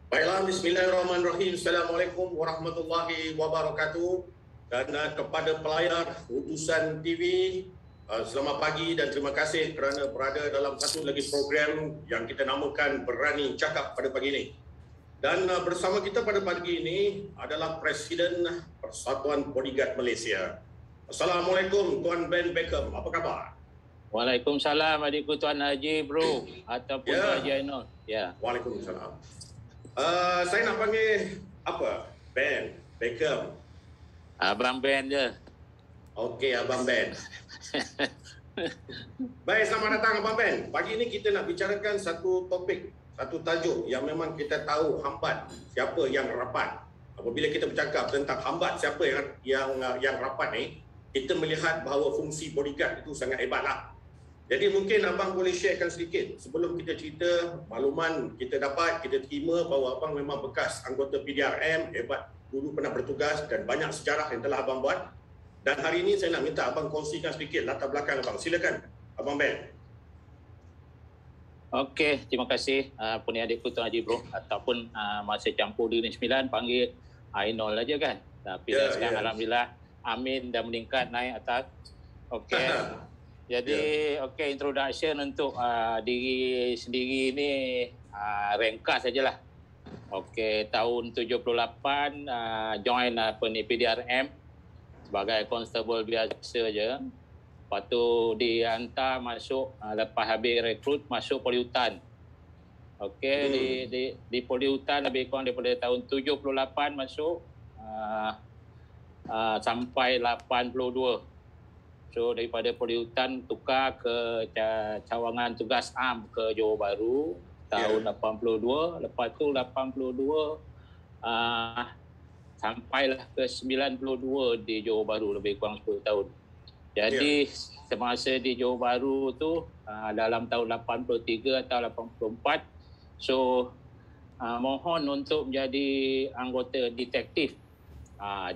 Baiklah, bismillahirrahmanirrahim. Assalamualaikum warahmatullahi wabarakatuh. Dan kepada pelayar utusan TV, selamat pagi dan terima kasih kerana berada dalam satu lagi program yang kita namakan Berani Cakap pada pagi ini. Dan bersama kita pada pagi ini adalah Presiden Persatuan Bodyguard Malaysia. Assalamualaikum Tuan Ben Beckham, apa khabar? Waalaikumsalam adikku Tuan Haji bro ataupun Tuan Haji Ainul. Ya. Waalaikumsalam. Saya nak panggil apa? Ben Beckham. Abang Ben je. Okey, Abang Ben. Baik, selamat datang Abang Ben. Pagi ini kita nak bicarakan satu topik, satu tajuk yang memang kita tahu hambat siapa yang rapat. Apabila kita bercakap tentang hambat siapa yang rapat ni, kita melihat bahawa fungsi bodyguard itu sangat hebatlah. Jadi mungkin Abang boleh sharekan sedikit sebelum kita cerita makluman kita dapat, kita terima bahawa Abang memang bekas anggota PDRM, hebat, dulu pernah bertugas dan banyak sejarah yang telah Abang buat. Dan hari ini saya nak minta Abang kongsikan sedikit latar belakang Abang. Silakan Abang Ben. Okey, terima kasih punya adikku Tuan Haji bro ataupun masa campur di Negeri Sembilan panggil Ainul aja kan. Tapi sekarang alhamdulillah Amin dah meningkat naik atas. Okey. Jadi introduction untuk diri sendiri ni ringkas sajalah. Okey, tahun 78 join PDRM sebagai constable biasa je. Lepas tu dihantar masuk lepas habis rekrut masuk Polihutan. Okey, di Polihutan lebih kurang daripada tahun 78 masuk sampai 82. So daripada Polihutan tukar ke cawangan tugas am ke Johor Bahru tahun 82. Lepas tu 82 sampailah ke 92 di Johor Bahru lebih kurang 10 tahun. Jadi semasa di Johor Bahru tu dalam tahun 83 atau 84, so mohon untuk menjadi anggota detektif.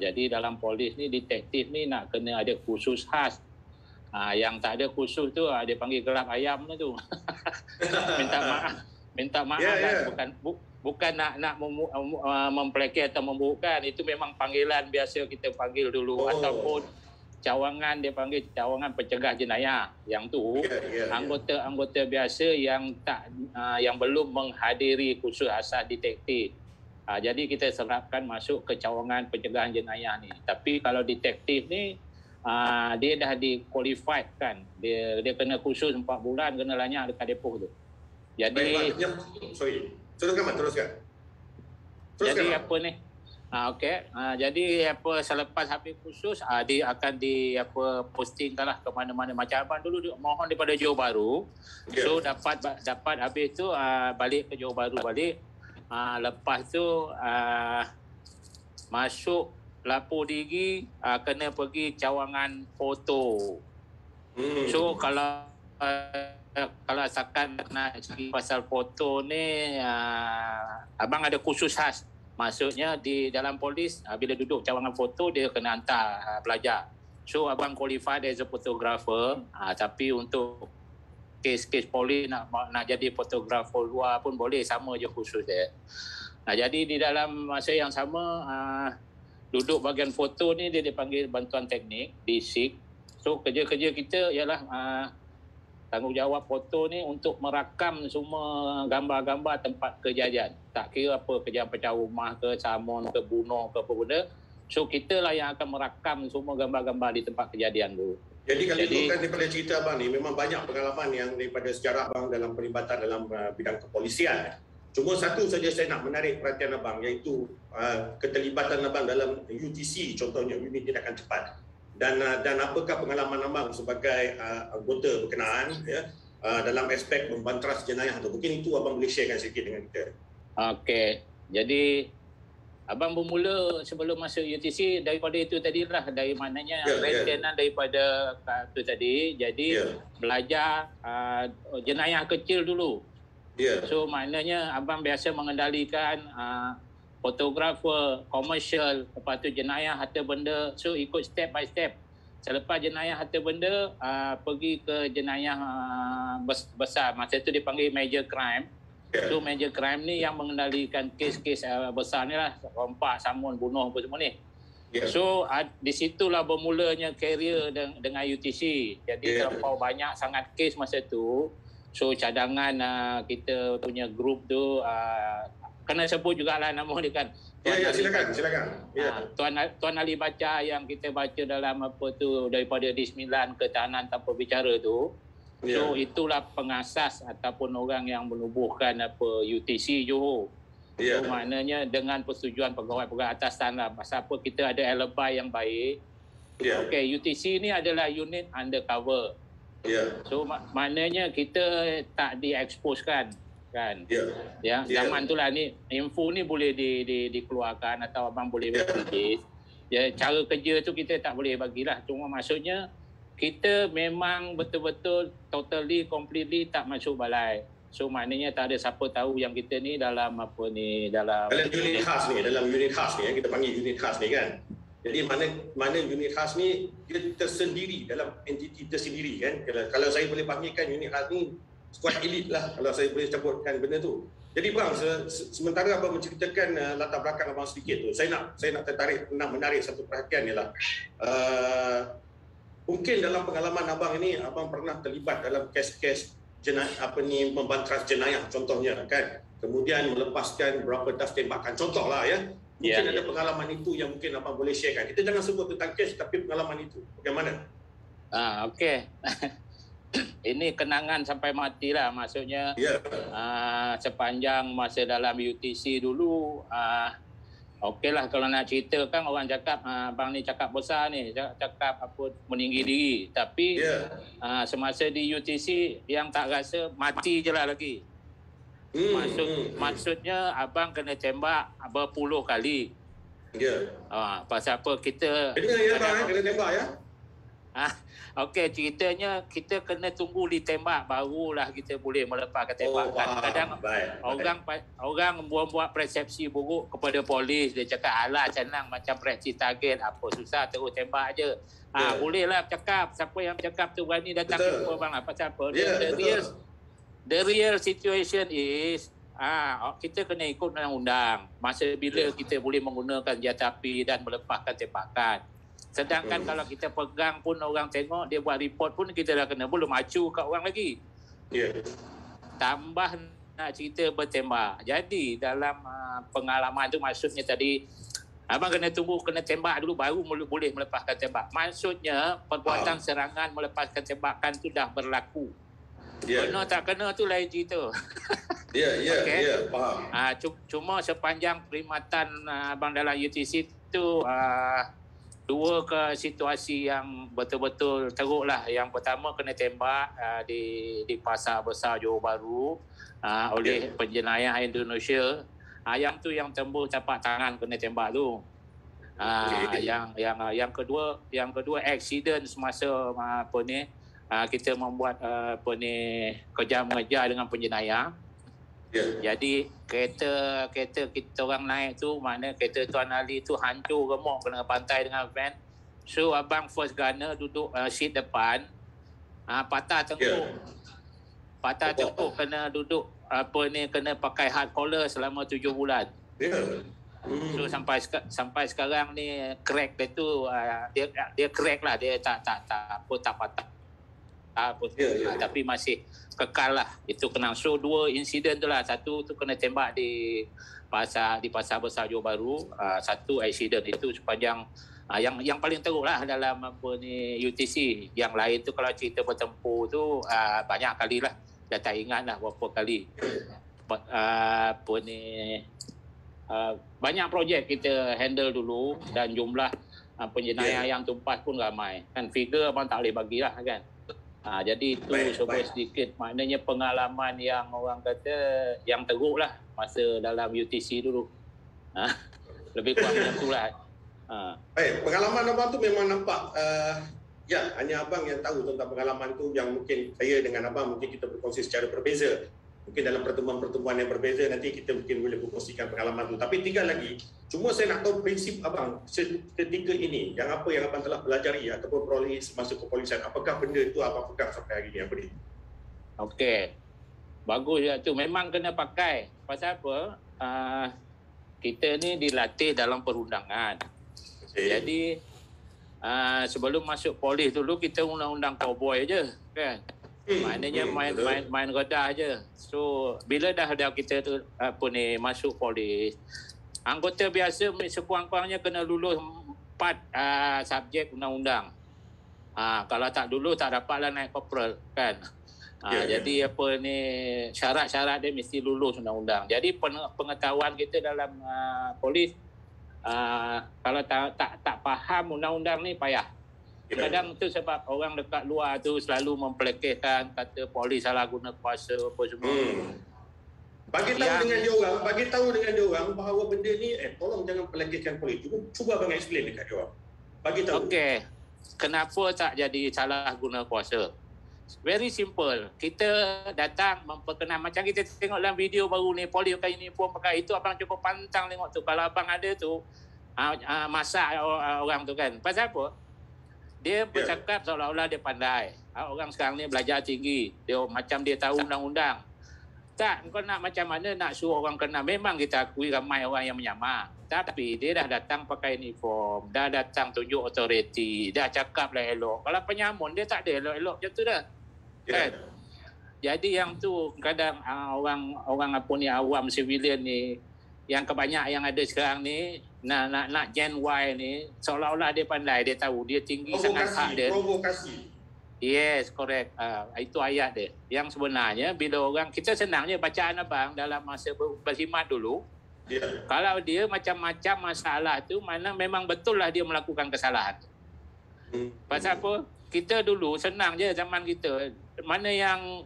Jadi dalam polis ni detektif ni nak kena ada khusus khas. Yang tak ada khusus tu dia panggil gelap ayam tu. minta maaf lah. Bukan nak mempelakir atau memburukkan. Itu memang panggilan biasa kita panggil dulu. Ataupun cawangan, dia panggil cawangan pencegah jenayah. Yang tu anggota biasa yang yang belum menghadiri kursus asas detektif. Jadi kita serapkan masuk ke cawangan pencegahan jenayah ni. Tapi kalau detektif ni dia dah di-qualified kan. Dia kena kursus 4 bulan, kena lanyah dekat depoh tu. Jadi teruskan. Jadi apa ni? Jadi selepas habis kursus dia akan postingkan lah ke mana-mana. Macam abang dulu mohon daripada Johor Bahru. So dapat habis tu balik ke Johor Bahru balik. Lepas tu masuk lapor diri kena pergi cawangan foto. So kalau asalkan nak cari pasal foto ni abang ada khusus khas. Maksudnya di dalam polis bila duduk cawangan foto dia kena hantar pelajar. So abang qualified as a photographer, tapi untuk kes-kes polis nak jadi fotografer luar pun boleh, sama je khusus dia. Jadi di dalam masa yang sama duduk bahagian foto ni dia dipanggil bantuan teknik BSIC. So kerja-kerja kita ialah tanggungjawab foto ni untuk merakam semua gambar-gambar tempat kejadian. Tak kira apa kejadian pecah rumah ke, samun ke, bunuh ke apa benda. So kita lah yang akan merakam semua gambar-gambar di tempat kejadian tu. Jadi kalau ikutkan daripada cerita abang ni, memang banyak pengalaman yang daripada sejarah abang dalam perlibatan dalam bidang kepolisian. Cuma satu saja saya nak menarik perhatian abang, iaitu keterlibatan abang dalam UTC, contohnya unit tindakan cepat. Dan apakah pengalaman abang sebagai anggota berkenaan dalam aspek membanteras jenayah tu? Mungkin itu abang boleh sharekan sikit dengan kita. Okey, jadi abang bermula sebelum masuk UTC daripada itu tadilah, dari mananya rentenan daripada itu tadi. Jadi belajar jenayah kecil dulu. So maknanya abang biasa mengendalikan fotografer, komersial, lepas tu jenayah harta benda. So ikut step by step. Selepas jenayah harta benda, pergi ke jenayah besar. Masa tu dipanggil major crime. So major crime ni yang mengendalikan kes-kes besar ni lah, rompak, samun, bunuh apa semua ni. So di situlah bermulanya career dengan UTC. Jadi terlampau banyak sangat kes masa tu. So cadangan kita punya grup tu kena sebut jugalah nama dia kan. Silakan. Tuan Ali Baca yang kita baca dalam apa tu daripada D9 ke Tahanan Tanpa Bicara tu. So itulah pengasas ataupun orang yang menubuhkan UTC Johor. So maknanya dengan persetujuan pegawai-pegawai atasan lah. Pasal apa kita ada alibi yang baik. Okay, UTC ni adalah unit undercover. So maknanya kita tak di-expose kan. Zaman tu lah ni info ni boleh dikeluarkan atau abang boleh bagi. Cara kerja tu kita tak boleh bagilah. Cuma maksudnya kita memang betul-betul totally completely tak masuk balai. So maknanya tak ada siapa tahu yang kita ni dalam dalam unit khas ni, kita panggil unit khas ni kan. Jadi mana unit khas ni dia tersendiri dalam entiti tersendiri kan. Kalau saya boleh panggilkan unit khas ni squad elite lah kalau saya boleh sebutkan benda tu. Jadi bang, sementara abang menceritakan latar belakang abang sedikit tu, saya nak menarik satu perhatian ni lah. Mungkin dalam pengalaman abang ini, abang pernah terlibat dalam kes-kes membantras jenayah contohnya kan. Kemudian melepaskan berapa das tembakan contohlah ya. Mungkin ada pengalaman itu yang mungkin abang boleh sharekan. Kita jangan sebut tentang kes tapi pengalaman itu. Bagaimana? Okey. Ini kenangan sampai matilah maksudnya. Sepanjang masa dalam UTC dulu okeylah kalau nak cerita kan orang cakap abang ni cakap besar ni, cakap apa meninggi diri. Tapi semasa di UTC yang tak rasa mati je lah lagi. Maksudnya abang kena tembak berpuluh kali. Pasal apa kita kena tembak ya. Okey, ceritanya kita kena tunggu ditembak barulah kita boleh melepaskan tembakan. Kadang orang buat persepsi buruk kepada polis. Dia cakap alah senang macam praktis target, apa susah terus tembak je. Bolehlah cakap, siapa yang cakap tu berani datang jumpa bang apa siapa. The real situation is kita kena ikut undang-undang. Masa bila kita boleh menggunakan senjata api dan melepaskan tembakan. Sedangkan kalau kita pegang pun orang tengok, dia buat report pun kita dah kena belum acu kat orang lagi. Tambah nak cerita bertembak. Jadi dalam pengalaman tu maksudnya tadi abang kena tunggu kena tembak dulu baru boleh melepaskan tembak. Maksudnya perbuatan serangan melepaskan tembakan tu dah berlaku. Kena tak kena tu lain cerita. Faham. Cuma sepanjang perkhidmatan abang dalam UTC tu dua ke situasi yang betul-betul teruk lah. Yang pertama kena tembak di Pasar Besar Johor Bahru oleh penjenayah Indonesia. Yang tu yang tembus tapak tangan kena tembak tu. Yang kedua accident semasa kita membuat kerja mengejar dengan penjenayah. Jadi kereta kita orang naik tu, mana kereta Tuan Ali tu hancur remuk kena pantai dengan van. So abang first gunner duduk seat depan, patah tengkuk. Patah tengkuk kena duduk kena pakai hard collar selama 7 bulan. So sampai sekarang ni crack dia tu dia crack lah, dia tak patah. Tapi masih kekal lah. Itu kenang. So 2 insiden tu lah. Satu tu kena tembak di Pasar Besar Johor Bahru. Satu insiden itu sepanjang yang paling teruk lah dalam UTC. Yang lain tu kalau cerita bertempur tu banyak kali lah. Dah tak ingat lah berapa kali. Banyak projek kita handle dulu dan jumlah penjenayah yang tumpas pun ramai. Kan figure abang tak boleh bagilah kan. Jadi itu cuba sedikit maknanya pengalaman yang orang kata yang teruk lah masa dalam UTC dulu. Lebih kurang macam tu lah. Pengalaman abang tu memang nampak hanya abang yang tahu tentang pengalaman tu, yang mungkin saya dengan abang mungkin kita berkongsi secara berbeza. Mungkin dalam pertemuan-pertemuan yang berbeza nanti kita mungkin boleh berkongsikan pengalaman tu. Tapi tinggal lagi, cuma saya nak tahu prinsip abang ketika ini, yang apa yang abang telah pelajari ataupun peroleh semasa kepolisian, apakah benda itu abang pegang sampai hari ini? Apa dia? Okey. Bagus juga tu. Memang kena pakai. Pasal apa? Kita ni dilatih dalam perundangan. Jadi sebelum masuk polis dulu kita undang-undang cowboy je kan. Maknanya main redah je. So bila dah kita tu masuk polis, anggota biasa sekurang-kurangnya kena lulus 4 subjek undang-undang. Kalau tak lulus tak dapatlah naik corporal kan. Jadi syarat-syarat dia mesti lulus undang-undang. Jadi pengetahuan kita dalam polis kalau tak faham undang-undang ni payah. Kadang tu sebab orang dekat luar tu selalu mempelekehkan, kata polis salah guna kuasa apa semua. Bagi tahu dengan dia orang bahawa benda ni tolong jangan pelekehkan polis. Cuba abang explain dekat dia orang. Bagi tahu. Okey. Kenapa tak jadi salah guna kuasa? Very simple. Kita datang memperkenal. Macam kita tengok dalam video baru ni, polis pakai uniform pakai itu, abang cukup pantang tengok tu. Kalau abang ada tu, masak orang tu kan. Pasal apa? Dia bercakap seolah-olah dia pandai. Orang sekarang ni belajar tinggi. Dia macam dia tahu undang-undang. Tak, kau nak macam mana nak suruh orang kenal. Memang kita akui ramai orang yang menyamar. Tapi dia dah datang pakai uniform, dah datang tunjuk autoriti, dah cakap lah elok. Kalau penyamun dia tak ada elok-elok macam tu dah. Kan? Jadi yang tu kadang orang awam civilian ni, yang kebanyak yang ada sekarang ni nak Gen Y ni seolah-olah dia pandai, dia tahu, dia tinggi sangat hak dia. Provokasi. Yes, correct. Itu ayat dia. Yang sebenarnya bila orang, kita senangnya bacaan abang dalam masa berkhidmat dulu. Kalau dia macam-macam masalah tu, mana memang betul lah dia melakukan kesalahan. Pasal apa? Kita dulu senang je zaman kita. Mana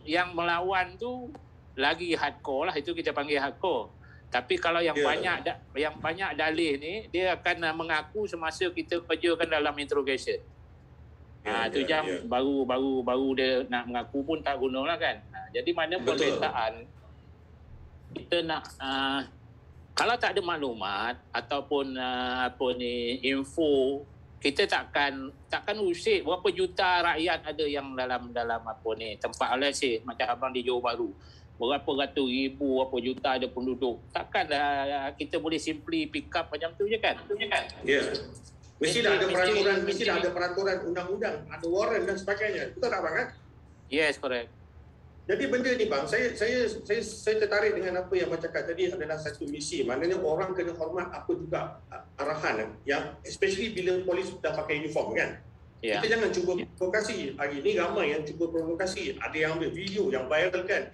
yang melawan tu lagi hardcore lah, itu kita panggil hardcore. Tapi kalau yang banyak dalih ni, dia akan mengaku semasa kita kerjakan dalam interrogation. Tu jam baru dia nak mengaku pun tak guna lah kan. Jadi mana pemberitaan kita nak kalau tak ada maklumat ataupun info, kita takkan usik berapa juta rakyat ada yang dalam tempat alasi macam abang di Johor Bahru. Berapa ratus ribu, berapa juta ada penduduk. Takkan kita boleh simply pick up macam tu je kan? Ya. Mesti dah ada peraturan undang-undang, ada warrant dan sebagainya. Betul tak bang kan? Yes, correct. Jadi benda ni bang, saya tertarik dengan apa yang abang cakap tadi adalah satu misi. Maknanya orang kena hormat apa juga arahan yang especially bila polis dah pakai uniform kan. Yeah. Kita jangan cuba provokasi. Hari ni ramai yang cuba provokasi. Ada yang ambil video yang viral kan.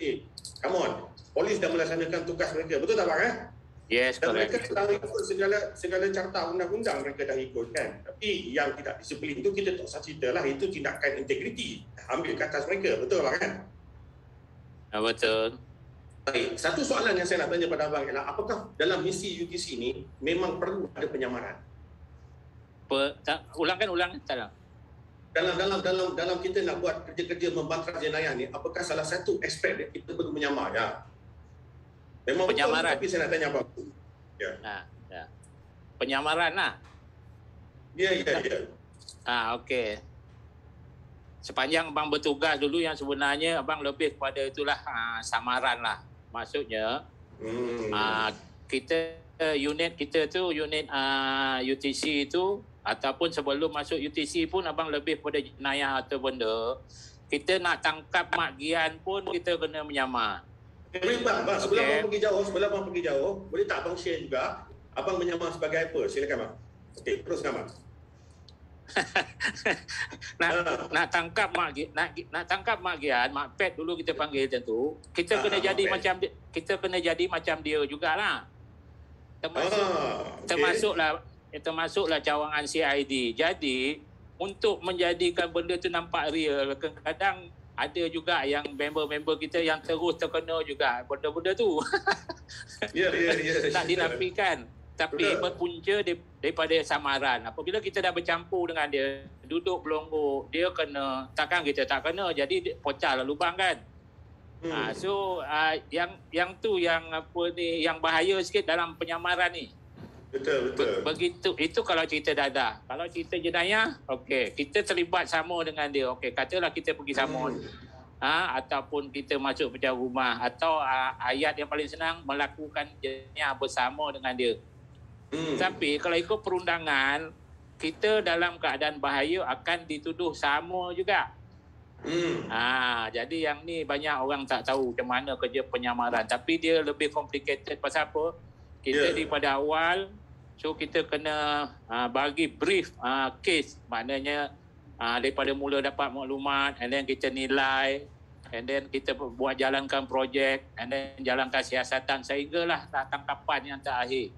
Come on. Polis dah melaksanakan tugas mereka. Betul tak bang kan? Yes, dan mereka telah ikut segala carta undang-undang mereka dah ikut kan. Tapi yang tidak disiplin itu kita tak usah cerita lah. Itu tindakan integriti. Ambil ke atas mereka. Betul bang kan? Betul. Baik, satu soalan yang saya nak tanya pada abang ialah apakah dalam misi UTC ini memang perlu ada penyamaran? Ulang. Tak. Dalam kita nak buat kerja-kerja membantras jenayah ni, apakah salah satu aspek yang kita perlu menyamar? Ya. Memang penyamaran. Betul, tapi saya nak tanya abang. Ya. Penyamaran lah. Ya. Okey. Sepanjang abang bertugas dulu yang sebenarnya abang lebih kepada itulah samaran lah. Maksudnya unit UTC itu ataupun sebelum masuk UTC pun abang lebih pada jenayah atau benda. Kita nak tangkap Mak Gian pun kita kena menyamar. Bang, sebelum abang pergi jauh, boleh tak abang share juga abang menyamar sebagai apa? Silakan bang. Okey, teruskan bang. nak tangkap Mak Gian, Mak Pet dulu kita panggil tentu. Kita kena jadi macam dia jugalah. Termasuklah cawangan CID. Jadi untuk menjadikan benda tu nampak real, kadang ada juga yang member-member kita yang terus terkena juga benda-benda tu. Ya. Tak dinafikan. Tapi berpunca daripada samaran. Apabila kita dah bercampur dengan dia, duduk belonggu, dia kena, takkan kita tak kena, jadi pecah lah lubang kan. Yang bahaya sikit dalam penyamaran ni. Betul. Begitu, itu kalau cerita dadah. Kalau cerita jenayah, okey, kita terlibat sama dengan dia. Okey, katalah kita pergi sama ataupun kita masuk pecah rumah, atau ayat yang paling senang, melakukan jenayah bersama dengan dia. Tapi kalau ikut perundangan, kita dalam keadaan bahaya akan dituduh sama juga. Jadi yang ni banyak orang tak tahu macam mana kerja penyamaran. Tapi dia lebih complicated. Pasal apa? Kita daripada awal, so kita kena bagi brief case. Maknanya daripada mula dapat maklumat, and then kita nilai, and then kita buat jalankan projek, and then jalankan siasatan sehinggalah tangkapan yang terakhir.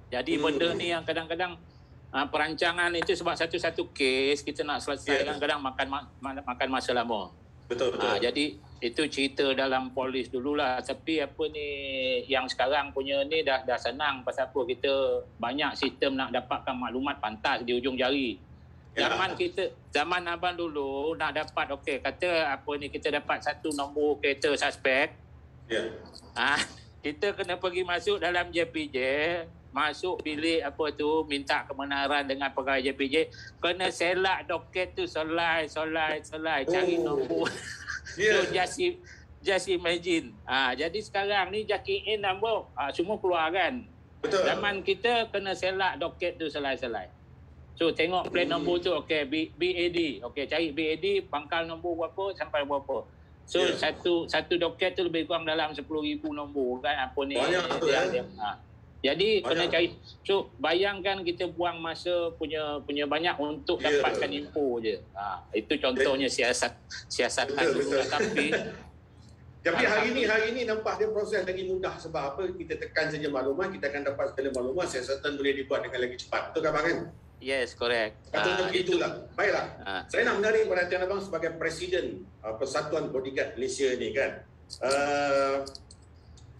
Jadi benda ni yang kadang-kadang perancangan itu sebab satu-satu kes kita nak selesai, kadang-kadang makan masa lama. Betul. Jadi itu cerita dalam polis dululah. Tapi apa ni yang sekarang punya ni dah senang. Pasal apa? Kita banyak sistem nak dapatkan maklumat pantas di ujung jari. Zaman abang dulu nak dapat, okey, kata apa ni, kita dapat satu nombor kereta suspek. Kita kena pergi masuk dalam JPJ, masuk bilik apa tu, minta kebenaran dengan pegawai JPJ, kena selak doket tu selai, cari nombor. So just imagine. Jadi sekarang ni just key in nombor, semua keluar kan. Betul. Zaman kita kena selak doket tu selai. So tengok plate nombor tu, okey, BAD. Okey, cari BAD, pangkal nombor berapa sampai berapa. So satu doket tu lebih kurang dalam 10,000 nombor kan, apa ni. Banyak tu Jadi kena cari. So bayangkan kita buang masa punya banyak untuk dapatkan info je. Itu contohnya siasatan dulu. Tapi hari ini nampak dia proses lagi mudah. Sebab apa? Kita tekan saja maklumat, kita akan dapat segala maklumat, siasatan boleh dibuat dengan lagi cepat. Betul kan abang kan? Yes, correct. Contohnya begitulah. Baiklah. Saya nak menarik perhatian abang sebagai Presiden Persatuan Bodyguard Malaysia ni kan.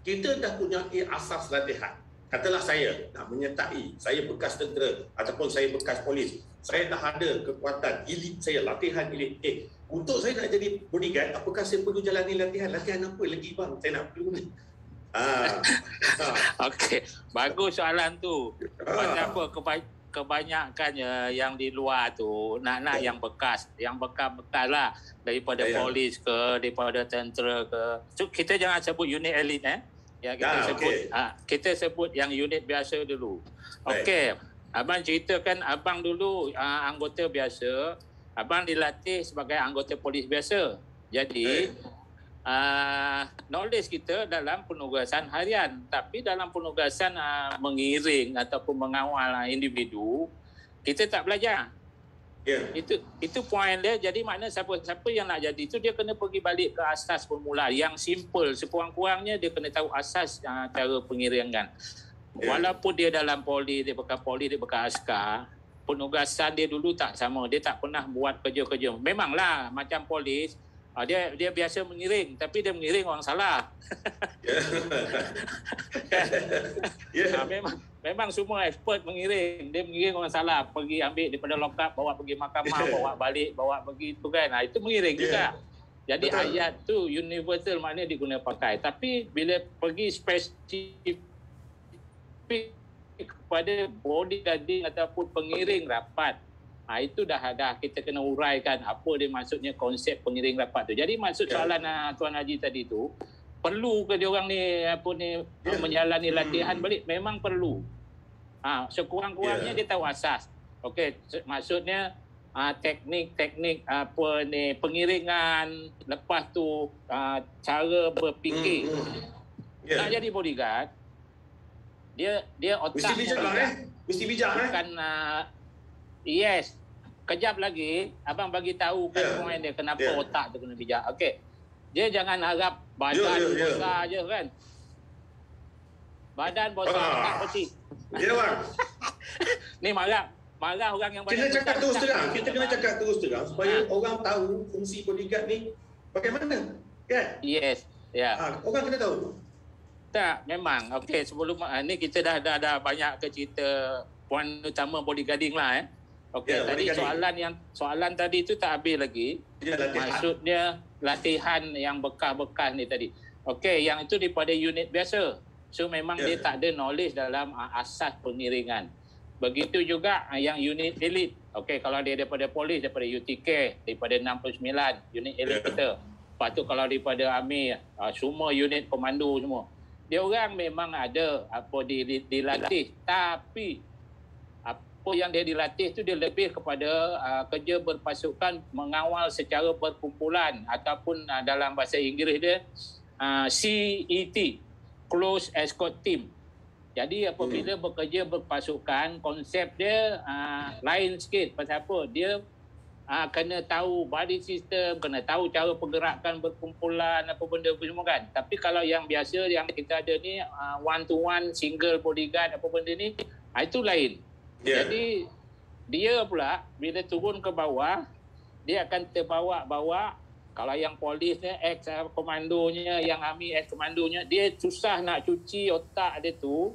Kita dah punya asas latihan. Katalah saya nak menyertai, saya bekas tentera ataupun saya bekas polis. Saya dah ada kekuatan elit saya, latihan elit. Untuk saya nak jadi bodyguard, apakah saya perlu jalani latihan? Latihan apa lagi bang? Saya nak perlu ni. Okey, bagus soalan tu. Pasal apa? Kebanyakan yang di luar tu nak yang bekas lah, daripada polis ke, daripada tentera ke. So kita jangan sebut unit elit kita sebut yang unit biasa dulu. Okey, abang ceritakan abang dulu anggota biasa, abang dilatih sebagai anggota polis biasa. Jadi knowledge kita dalam penugasan harian, tapi dalam penugasan mengiring ataupun mengawal individu, kita tak belajar. Itu point dia. Jadi makna siapa yang nak jadi itu, dia kena pergi balik ke asas formula yang simple. Sekurang-kurangnya dia kena tahu asas cara pengiringan. Walaupun dia dalam polis, dia bekas askar, penugasan dia dulu tak sama. Dia tak pernah buat kerja-kerja. Memanglah macam polis, dia biasa mengiring, tapi dia mengiring orang salah. Memang semua expert mengiring. Dia mengiring orang salah, pergi ambil daripada lock-up, bawa pergi mahkamah, bawa balik, bawa pergi tu kan. Itu mengiring juga. Jadi ayat tu universal, maknanya diguna pakai. Tapi bila pergi spesifik kepada bodyguarding ataupun pengiring rapat, itu dah kita kena uraikan apa dia maksudnya konsep pengiring rapat tu. Jadi maksud soalan Tuan Haji tadi tu, perlu ke dia orang ni menjalani latihan balik? Memang perlu. Sekurang-kurangnya dia tahu asas. Okey, maksudnya teknik apa ni pengiringan, lepas tu cara berfikir. Nak jadi bodyguard, dia otak mesti bijak bukan yes. Kejap lagi abang bagi tahu kan point dia kenapa otak tu kena bijak. Okey. Dia jangan harap badan besar je kan. Badan besar tak bersih. Ya bang. Ni marah orang yang kena cakap terus terang. Kita kena cakap terus terang supaya orang tahu fungsi bodyguard ni bagaimana. Kan? Yes. Orang kena tahu. Tak, memang. Okey, sebelum ni kita dah banyak ke cerita poin utama bodyguarding lah Okey, tadi soalan tadi tu tak habis lagi. Maksudnya latihan yang bekas-bekas ni tadi. Okey, yang itu daripada unit biasa. So memang dia tak ada knowledge dalam asas pengiringan. Begitu juga yang unit elite. Okey, kalau dia daripada polis, daripada UTK, daripada 69 unit elevator. Lepas tu kalau daripada army, semua unit komando semua. Dia orang memang ada apa dilatih, tapi apa yang dia dilatih tu dia lebih kepada kerja berpasukan, mengawal secara berkumpulan ataupun dalam bahasa Inggeris dia CET, Close Escort Team. Jadi apabila bekerja berpasukan, konsep dia lain sikit. Pasal apa? Dia kena tahu body system, kena tahu cara pergerakan berkumpulan, apa benda semua kan. Tapi kalau yang biasa yang kita ada ni, one to one, single bodyguard, apa benda ni, itu lain. Jadi dia pula bila turun ke bawah, dia akan terbawa-bawa. Kalau yang polis ni, ex-komandonya, yang army ex-komandonya, dia susah nak cuci otak dia tu.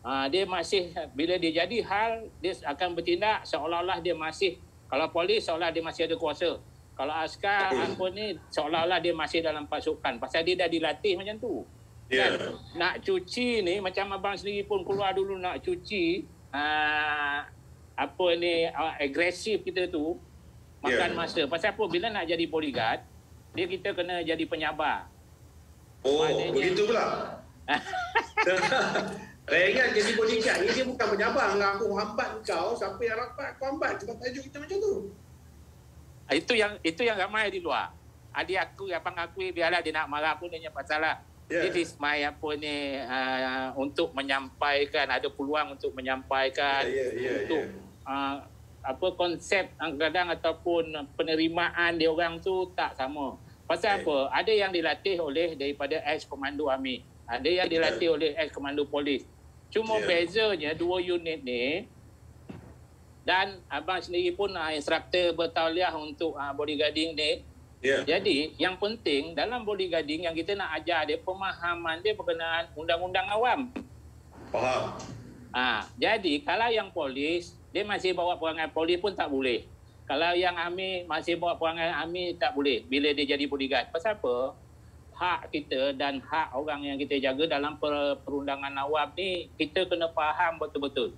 Dia masih, bila dia jadi hal, dia akan bertindak seolah-olah dia masih, kalau polis seolah dia masih ada kuasa. Kalau askar apa ni, seolah-olah dia masih dalam pasukan. Pasal dia dah dilatih macam tu. Kan? Nak cuci ni, macam abang sendiri pun keluar dulu nak cuci, apa ni, agresif kita tu, makan masa. Pasal apa? Bila nak jadi bodyguard, kita kena jadi penyabar. Maknanya, begitu pula. Saya ingat jadi bodyguard ni dia bukan penyabar. Aku hambat kau, siapa yang rapat aku hambat. Sebab tajuk kita macam tu. Itu yang ramai di luar. Adik aku, abang aku, biarlah dia nak marah pun dia pasal lah. This is my apa ni, untuk menyampaikan, ada peluang untuk menyampaikan, untuk apa konsep kadang ataupun penerimaan dia orang tu tak sama. Pasal apa? Ada yang dilatih oleh daripada ex-komando army. Ada yang dilatih oleh ex-komando polis. Cuma bezanya dua unit ni, dan abang sendiri pun instruktur bertauliah untuk bodyguarding ni. Jadi yang penting dalam bodyguarding yang kita nak ajar dia, pemahaman dia berkenaan undang-undang awam. Faham. Jadi kalau yang polis, dia masih bawa perangai polis pun tak boleh. Kalau yang army masih bawa perangai army tak boleh bila dia jadi bodyguard. Pasal apa? Hak kita dan hak orang yang kita jaga dalam perundangan awam ni, kita kena faham betul-betul.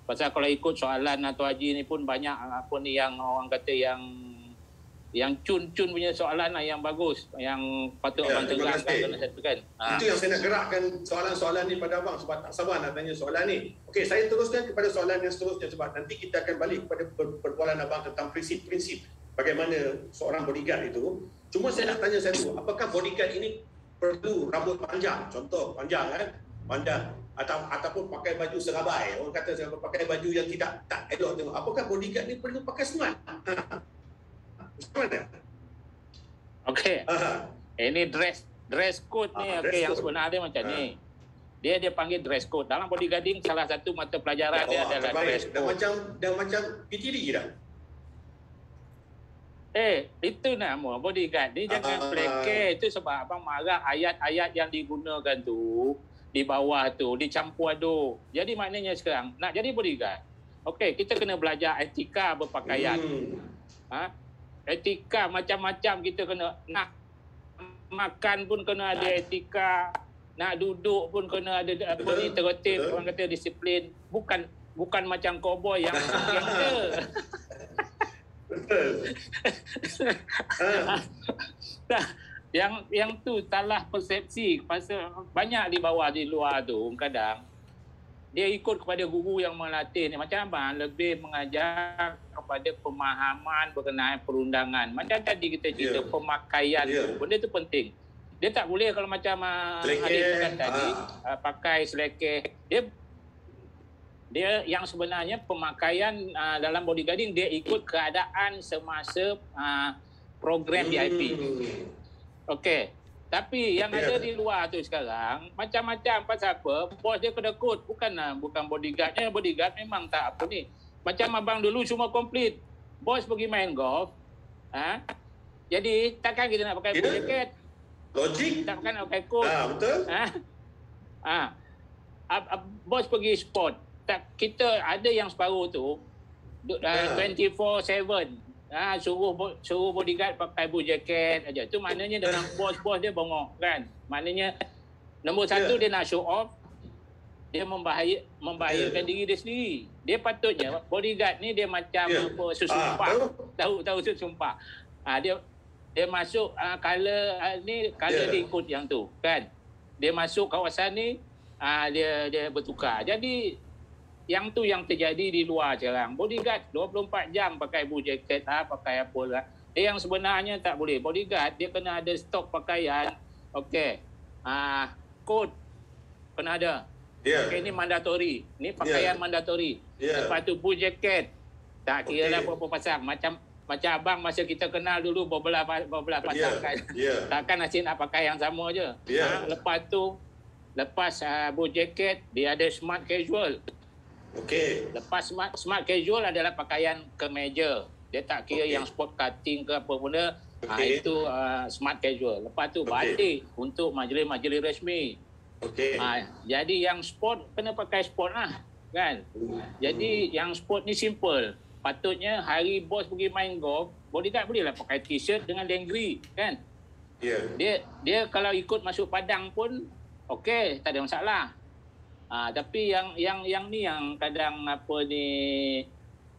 Pasal kalau ikut soalan Dato' Haji ni pun banyak apa ni yang orang kata yang cun-cun punya soalan lah yang bagus, yang patut abang terangkan kena satukan. Itu yang saya nak gerakkan soalan-soalan ni pada abang sebab tak sabar nak tanya soalan ni. Okey, saya teruskan kepada soalan yang seterusnya sebab nanti kita akan balik kepada perbualan abang tentang prinsip-prinsip bagaimana seorang bodyguard itu. Cuma saya nak tanya satu, apakah bodyguard ini perlu rambut panjang? Contoh panjang panjang ataupun pakai baju serabai. Orang kata pakai baju yang tak elok tengok. Apakah bodyguard ni perlu pakai smart? Macam mana? Okey. Ini dress code ni yang sebenar dia macam ni. Dia panggil dress code. Dalam bodyguarding salah satu mata pelajaran dia adalah dress code. Dah macam PTD dah. Itu nama bodyguard ni jangan pelekeh. Itu sebab abang marah ayat-ayat yang digunakan tu di bawah tu dicampur aduk. Jadi maknanya sekarang nak jadi bodyguard, okey, kita kena belajar etika berpakaian. Etika macam-macam kita kena. Nak makan pun kena ada etika, nak duduk pun kena ada apa ni, tertib, orang kata disiplin. Bukan macam cowboy yang gangster. Yang tu salah persepsi. Pasal banyak di bawah di luar tu kadang dia ikut kepada guru yang melatih ni. Macam abang lebih mengajar kepada pemahaman berkenaan perundangan. Macam tadi kita cerita pemakaian tu. Benda tu penting. Dia tak boleh kalau macam adik cakap tadi pakai selekeh. Dia yang sebenarnya pemakaian dalam bodyguarding dia ikut keadaan semasa program VIP. Okey. Tapi yang ada di luar tu sekarang macam-macam. Pasal apa? Bos dia kena kod. Bukan bodyguardnya. Bodyguard memang tak apa ni. Macam abang dulu semua komplit. Bos pergi main golf. Jadi takkan kita nak pakai full jacket. Logik. Takkan nak pakai coat. Betul. Bos pergi sport. Kita ada yang separuh tu 24/7. Suruh bodyguard pakai full jacket aja. Tu maknanya dengan bos-bos dia bongok kan. Maknanya nombor satu dia nak show off. dia membahayakan diri dia sendiri. Dia patutnya bodyguard ni dia macam apa susumpah. Tahu susumpah. Dia masuk color dia ikut yang tu kan. Dia masuk kawasan ni dia bertukar. Jadi yang tu yang terjadi di luar sekarang. Bodyguard 24 jam pakai blue jacket pakai apa lah. Yang sebenarnya tak boleh. Bodyguard dia kena ada stok pakaian. Okey. Kod kena ada. Okay, ini mandatory. Ni pakaian mandatory. Lepas tu blue jacket. Tak kira lah apa pasang. Macam abang masa kita kenal dulu berbelah pasang kan. Takkan asyik nak pakai yang sama je. Lepas tu blue jacket dia ada smart casual. Okey. Lepas smart casual adalah pakaian kemeja. Dia tak kira yang sport cutting ke apa benda. Itu smart casual. Lepas tu balik untuk majlis-majlis rasmi. Jadi yang sport kena pakai sport lah kan. Jadi yang sport ni simple. Patutnya hari bos pergi main golf, bodyguard bolehlah pakai t-shirt dengan dengri kan. Dia kalau ikut masuk padang pun okey, tak ada masalah. Tapi yang ni yang kadang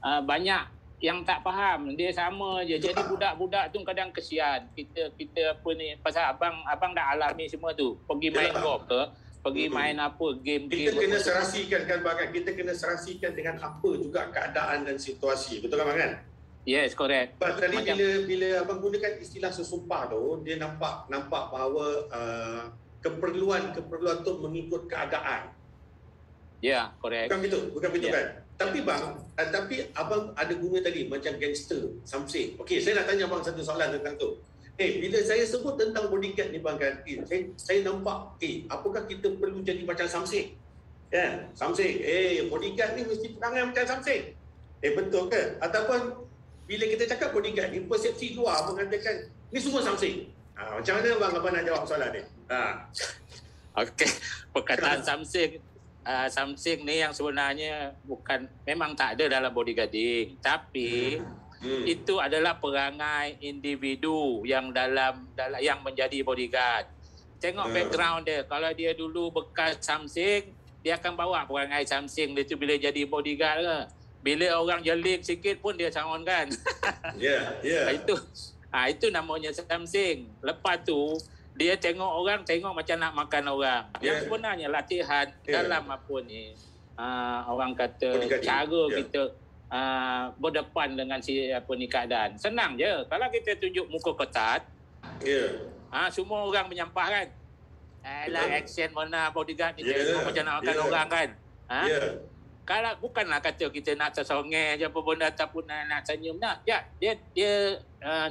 banyak yang tak faham. Dia sama je. Jadi budak-budak tu kadang kesian. Kita pasal abang dah alami semua tu. Pergi main golf ke, pergi main game. Kita kena serasikan kan Bang. Kita kena serasikan dengan apa juga keadaan dan situasi. Betul kan? Yes, correct. Tadi bila abang gunakan istilah sesumpah tu, dia nampak bahawa keperluan tu mengikut keadaan. Ya, correct. Bukan begitu kan? Tapi bang, abang ada guna tadi macam gangster, something. Okey, saya nak tanya abang satu soalan tentang tu. Bila saya sebut tentang bodyguard ni bang kan, saya nampak, apakah kita perlu jadi macam Samsing? Kan? Samsing, bodyguard ni mesti perangai macam Samsing. Betul ke? Ataupun bila kita cakap bodyguard ni, persepsi luar mengatakan ni semua Samsing. Macam mana bang abang nak jawab soalan ni? Okey, perkataan Samsing ni yang sebenarnya memang tak ada dalam bodyguarding, tapi itu adalah perangai individu yang yang menjadi bodyguard. Tengok background dia. Kalau dia dulu bekas Samsing, dia akan bawa perangai Samsing dia tu bila jadi bodyguard ke. Bila orang jeling sikit pun dia sound kan. Itu namanya Samsing. Lepas tu dia tengok macam nak makan orang. Yang sebenarnya latihan dalam orang kata cara kita berdepan dengan keadaan. Senang je. Kalau kita tunjuk muka ketat, semua orang menyampah kan. Action mana bodyguard ni tengok macam nak makan orang kan. Kalau bukanlah kata kita nak tersongeng je apa benda ataupun nak senyum nak. Dia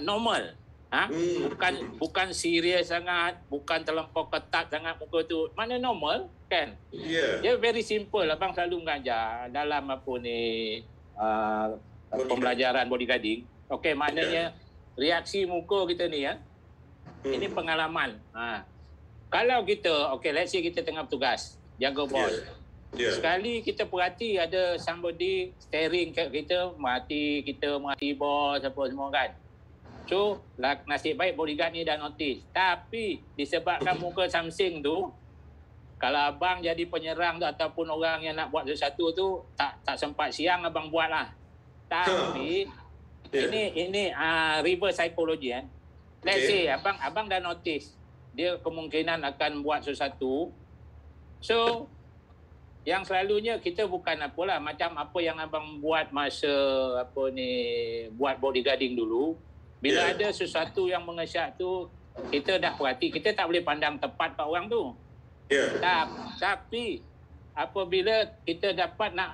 normal. Bukan serius sangat, bukan terlampau ketat sangat muka tu. Mana normal kan? Dia very simple. Abang selalu mengajar dalam pembelajaran bodyguarding. Okey, maknanya reaksi muka kita ni ini pengalaman. Kalau kita, let's say kita tengah bertugas, jaga bos. Sekali kita perhati ada somebody staring kat kita, mati bos apa semua kan. So, nasib baik bodyguard ni dah notice. Tapi, disebabkan muka Samsing tu, kalau abang jadi penyerang tu ataupun orang yang nak buat sesuatu tu, tak sempat siang abang buat lah. Tapi, ini reverse psychology kan. Let's say, abang dah notice, dia kemungkinan akan buat sesuatu. So, yang selalunya kita bukan macam apa yang abang buat masa buat bodyguarding dulu. Bila ada sesuatu yang mengesyak tu, kita dah perhati, kita tak boleh pandang tepat kat orang tu. Tapi apabila kita dapat nak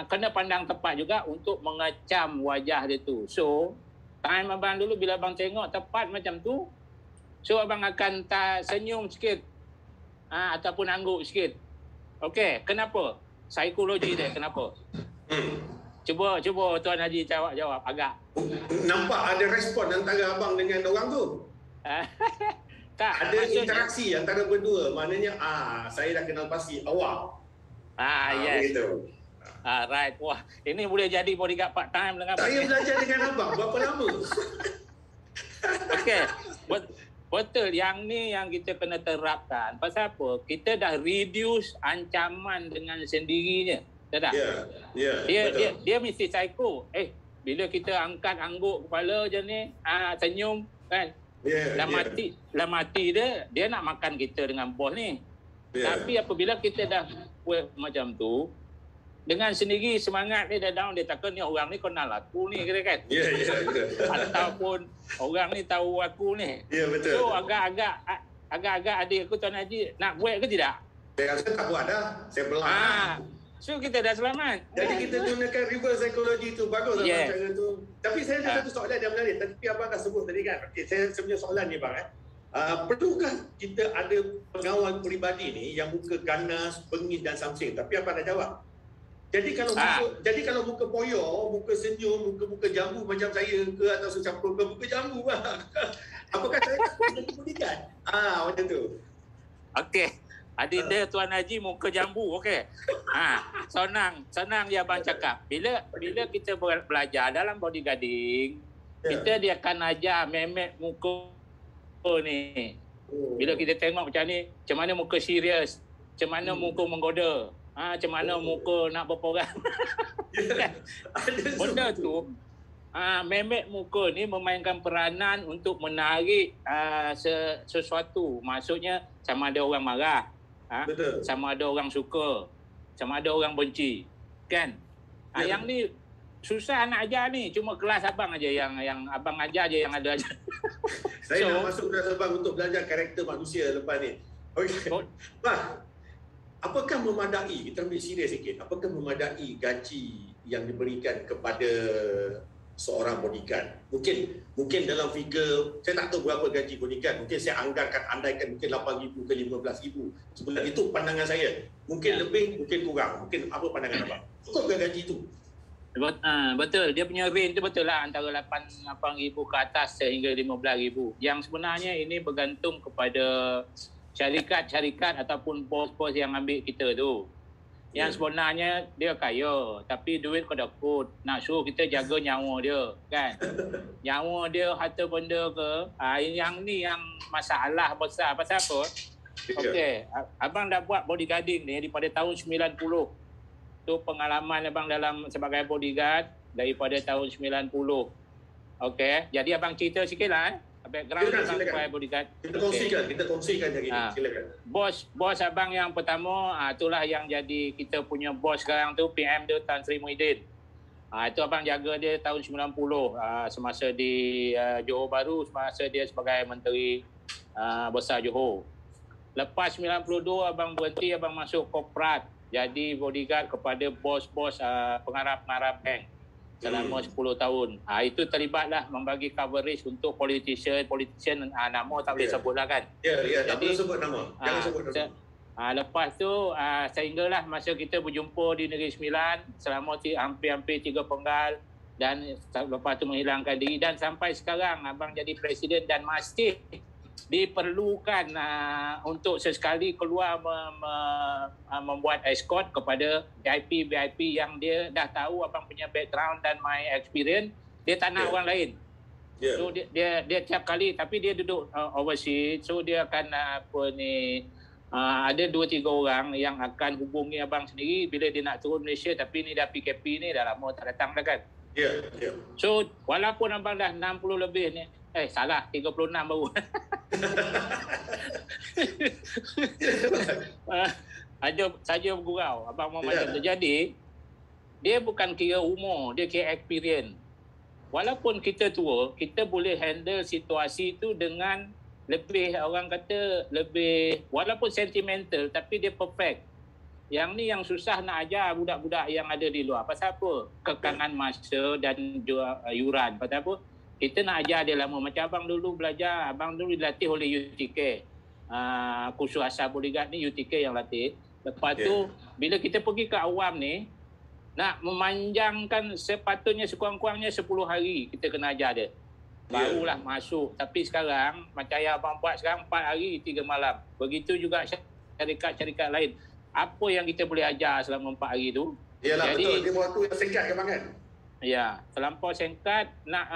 kena pandang tepat juga untuk mengecam wajah dia tu. So, time abang dulu bila abang tengok tepat macam tu, so abang akan senyum sikit ataupun angguk sikit. Okey, kenapa? Psikologi dia kenapa? Cuba Tuan Haji jawab agak. Nampak ada respon antara abang dengan orang tu? Tak. Ada interaksi antara berdua. Maknanya, saya dah kenal pasti awak. Yes. Begitu. Right. Wah, ini boleh jadi bodyguard part time dengan abang. Saya belajar dengan abang berapa lama? Okey. Betul, yang ni yang kita kena terapkan. Pasal apa? Kita dah reduce ancaman dengan sendirinya. Betul tak? Dia mesti psycho. Bila kita angkat angguk kepala je ni, senyum kan. Dah mati dia nak makan kita dengan bos ni. Tapi apabila kita dah buat macam tu, dengan sendiri semangat dia dah down, dia takut ni orang ni kenal aku ni kira kan. Ataupun orang ni tahu aku ni. Betul. So agak-agak adik aku Tuan Haji nak buat ke tidak? Saya rasa tak buat dah. Saya belah. So kita dah selamat. Jadi kita gunakan reverse psychology tu. Bagus abang cara tu. Tapi saya ada satu soalan yang menarik. Tapi abang dah sebut tadi kan. Okey, saya sebenarnya soalan ni bang. Perlukah kita ada pengawal peribadi ni yang muka ganas, bengis dan samsing? Tapi abang dah jawab. Jadi kalau muka poyo, muka senyum, muka jambu macam saya ke atau secampur ke muka jambu bang. Apakah saya jadi bodyguard? Macam tu. Okey. Adinda Tuan Haji muka jambu, okey. Senang dia abang cakap. Bila kita belajar dalam bodyguarding, kita dia akan ajar memek muka ni. Bila kita tengok macam ni, macam mana muka serius, macam mana muka menggoda. Macam mana muka nak berperang. Benda tu, memek muka ni memainkan peranan untuk menarik sesuatu. Maksudnya, sama ada orang marah, sama ada orang suka, sama ada orang benci. Kan? Yang ni susah nak ajar ni. Cuma kelas abang aja yang abang ajar je yang ada ajar. Saya nak masuk kelas abang untuk belajar karakter manusia lepas ni. Okey. Apakah memadai, kita ambil serius sikit, apakah memadai gaji yang diberikan kepada seorang bodyguard? Mungkin dalam figure, saya tak tahu berapa gaji bodyguard, mungkin saya andaikan mungkin 8,000 ke 15,000. Sebenarnya itu pandangan saya. Mungkin lebih, mungkin kurang. Mungkin apa pandangan abang? Cukup ke gaji tu? Betul, dia punya range tu betul lah, antara 8,000 ke atas sehingga 15,000. Yang sebenarnya ini bergantung kepada syarikat ataupun bos-bos yang ambil kita tu. Yang sebenarnya dia kaya, tapi duit kedekut. Nak suruh kita jaga nyawa dia, kan? Nyawa dia, harta benda ke. Yang ni yang masalah besar. Pasal apa? Okey, abang dah buat bodyguarding ni daripada tahun 90. Tu pengalaman abang dalam sebagai bodyguard daripada tahun 90. Okey, jadi abang cerita sikitlah background abang sebagai bodyguard. Kita kongsikan hari ini. Silakan. Bos abang yang pertama, itulah yang jadi kita punya bos sekarang tu, PM dia Tan Sri Muhyiddin. Itu abang jaga dia tahun 90 semasa di Johor Bahru, semasa dia sebagai Menteri Besar Johor. Lepas 92 abang berhenti, abang masuk korporat, jadi bodyguard kepada bos-bos pengarap-pengarap bank selama 10 tahun. Itu terlibatlah membagi coverage untuk politician nama tak boleh sebut lah kan. Tak boleh sebut nama. Jangan sebut nama. Lepas tu sehinggalah masa kita berjumpa di Negeri Sembilan selama hampir 3 penggal, dan lepas tu menghilangkan diri, dan sampai sekarang abang jadi presiden dan masih diperlukan untuk sesekali keluar membuat escort kepada VIP yang dia dah tahu abang punya background dan my experience, dia tak nak orang lain. So dia tiap kali, tapi dia duduk overseas, so dia akan ada 2-3 orang yang akan hubungi abang sendiri bila dia nak turun Malaysia, tapi ni dah PKP ni dah lama tak datang dah kan. So walaupun abang dah 60 lebih ni, 36 baru. Saja bergurau abang mau macam tu. Jadi dia bukan kira umur, dia kira experience. Walaupun kita tua, kita boleh handle situasi tu dengan lebih, orang kata lebih, walaupun sentimental tapi dia perfect. Yang ni yang susah nak ajar budak-budak yang ada di luar. Pasal apa? Kekangan masa dan yuran. Pasal apa? Kita nak ajar dia lama. Macam abang dulu belajar, abang dulu dilatih oleh UTK. Kursus asal bodyguard ni UTK yang latih. Lepas tu, bila kita pergi ke awam ni, nak memanjangkan sepatutnya sekurang-kurangnya 10 hari kita kena ajar dia. Barulah masuk. Tapi sekarang, macam yang abang buat sekarang 4 hari, 3 malam. Begitu juga syarikat-syarikat lain. Apa yang kita boleh ajar selama 4 hari tu? Yalah, betul. Dia waktu yang singkat ke bang kan? Ya, terlampau singkat, nak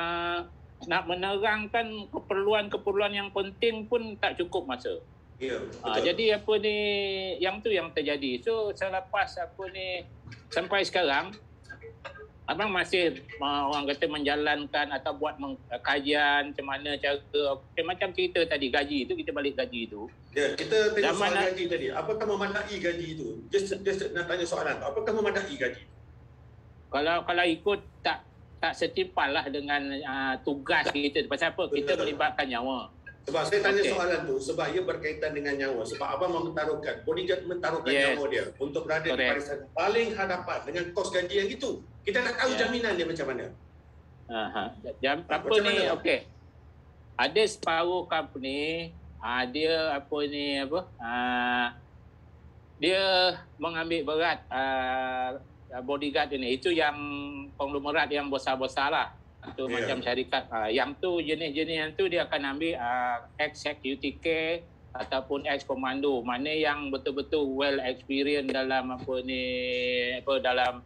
nak menerangkan keperluan-keperluan yang penting pun tak cukup masa. Ya, betul. Jadi apa ni, yang tu yang terjadi. So selepas apa ni sampai sekarang, abang masih orang kata menjalankan atau buat kajian macam mana cara macam cerita tadi gaji tu, kita balik gaji tu. Ya, kita tengok soal gaji tadi. Apakah memadai gaji itu? Just nak tanya soalan tu. Apakah memadai gaji? Kalau ikut tak setimpal lah dengan tugas kita. Pasal apa? Kita melibatkan nyawa. Sebab saya tanya soalan tu sebab ia berkaitan dengan nyawa. Sebab abang mentaruhkan, bodyguard mentaruhkan nyawa dia untuk berada di barisan paling hadapan dengan kos gaji yang itu. Kita nak tahu jaminan dia macam mana. Apa ni? Okey. Ada separuh company, dia apa ni dia mengambil berat bodyguard ini. Itu yang konglomerat yang besar-besar lah. Itu macam syarikat. Yang tu jenis-jenis yang tu dia akan ambil ex-UTK ataupun ex-komando. Mana yang betul-betul well experienced dalam dalam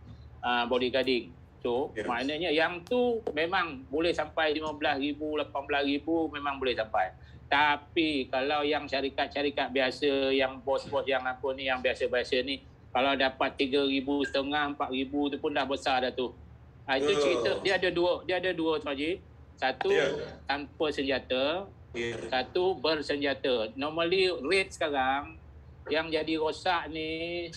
bodyguarding. So maknanya yang tu memang boleh sampai 15,000, 18,000 memang boleh sampai. Tapi kalau yang syarikat-syarikat biasa, yang bos-bos yang yang biasa-biasa ni, kalau dapat 3,500, 4,000 tu pun dah besar dah tu. Itu cerita dia ada dua tu Haji. Satu tanpa senjata, satu bersenjata. Normally rate sekarang yang jadi rosak ni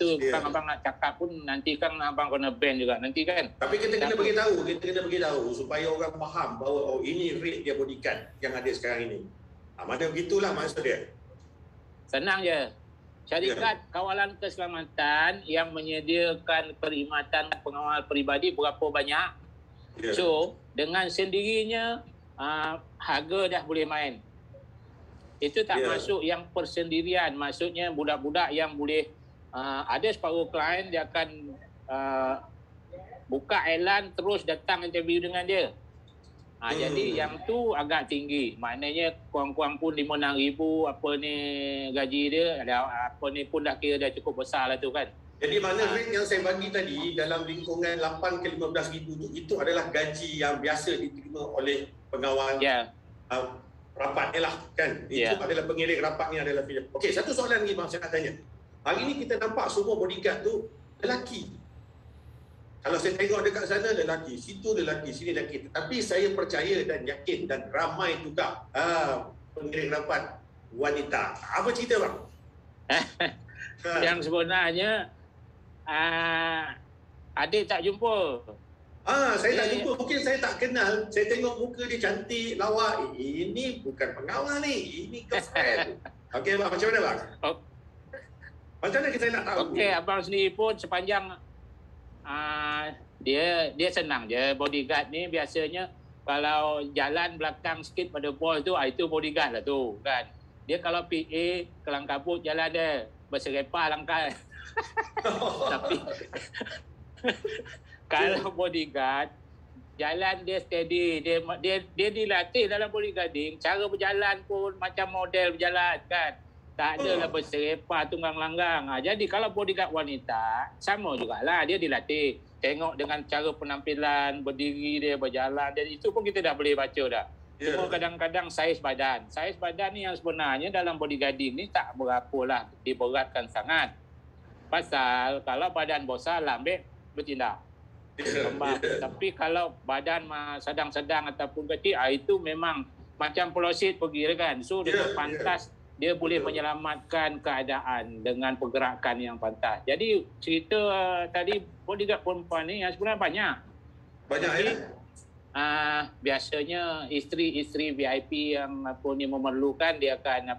tu kan abang nak cakap pun nanti kan abang kena ban juga nanti kan. Tapi kita kena beritahu supaya orang faham bahawa ini rate dia bodyguard yang ada sekarang ini. Mana begitulah maksud dia. Senang je. Syarikat kawalan keselamatan yang menyediakan perkhidmatan pengawal peribadi berapa banyak. So, dengan sendirinya harga dah boleh main. Itu tak masuk yang persendirian. Maksudnya budak-budak yang boleh ada separuh klien dia akan buka iklan terus datang interview dengan dia. Jadi yang tu agak tinggi. Maknanya kurang-kurang pun 5-6,000 gaji dia pun dah kira dah cukup besar lah tu kan. Jadi mana rate yang saya bagi tadi dalam lingkungan 8 ke 15,000 tu, itu adalah gaji yang biasa diterima oleh pengawal rapat ni lah kan. Itu adalah pengiring rapat ni adalah film. Okey, satu soalan lagi bang saya nak tanya. Hari ni kita nampak semua bodyguard tu lelaki. Kalau saya tengok dekat sana lelaki, situ lelaki, sini lelaki. Tapi saya percaya dan yakin dan ramai juga pengiring rapat wanita. Apa cerita bang? Yang sebenarnya adik tak jumpa. Saya tak jumpa. Mungkin saya tak kenal. Saya tengok muka dia cantik, lawa. Ini bukan pengawal ni. Ini girlfriend. Okey bang, macam mana bang? Macam mana kita nak tahu? Okey, abang sendiri pun sepanjang dia senang je. Bodyguard ni biasanya kalau jalan belakang sikit pada bos tu, itu bodyguard lah tu kan. Dia kalau PA kelang kabut jalan dia berserepah langkah. Tapi kalau bodyguard jalan dia steady, dia dilatih dalam bodyguarding, cara berjalan pun macam model berjalan kan. Tak adalah berserepah tunggang langgang. Jadi kalau bodyguard wanita, sama jugalah. Dia dilatih. Tengok dengan cara penampilan, berdiri dia, berjalan. Jadi itu pun kita dah boleh baca dah. Cuma kadang-kadang saiz badan. Saiz badan ni yang sebenarnya dalam bodyguarding ni tak berapa lah diberatkan sangat. Pasal kalau badan besar, lambat bertindak. Tapi kalau badan sedang-sedang ataupun kecil, itu memang macam pelosit pergi kan. So dia pantas. Dia boleh menyelamatkan keadaan dengan pergerakan yang pantas. Jadi cerita tadi bodyguard perempuan ni yang sebenarnya banyak. Banyak biasanya isteri-isteri VIP yang memerlukan dia akan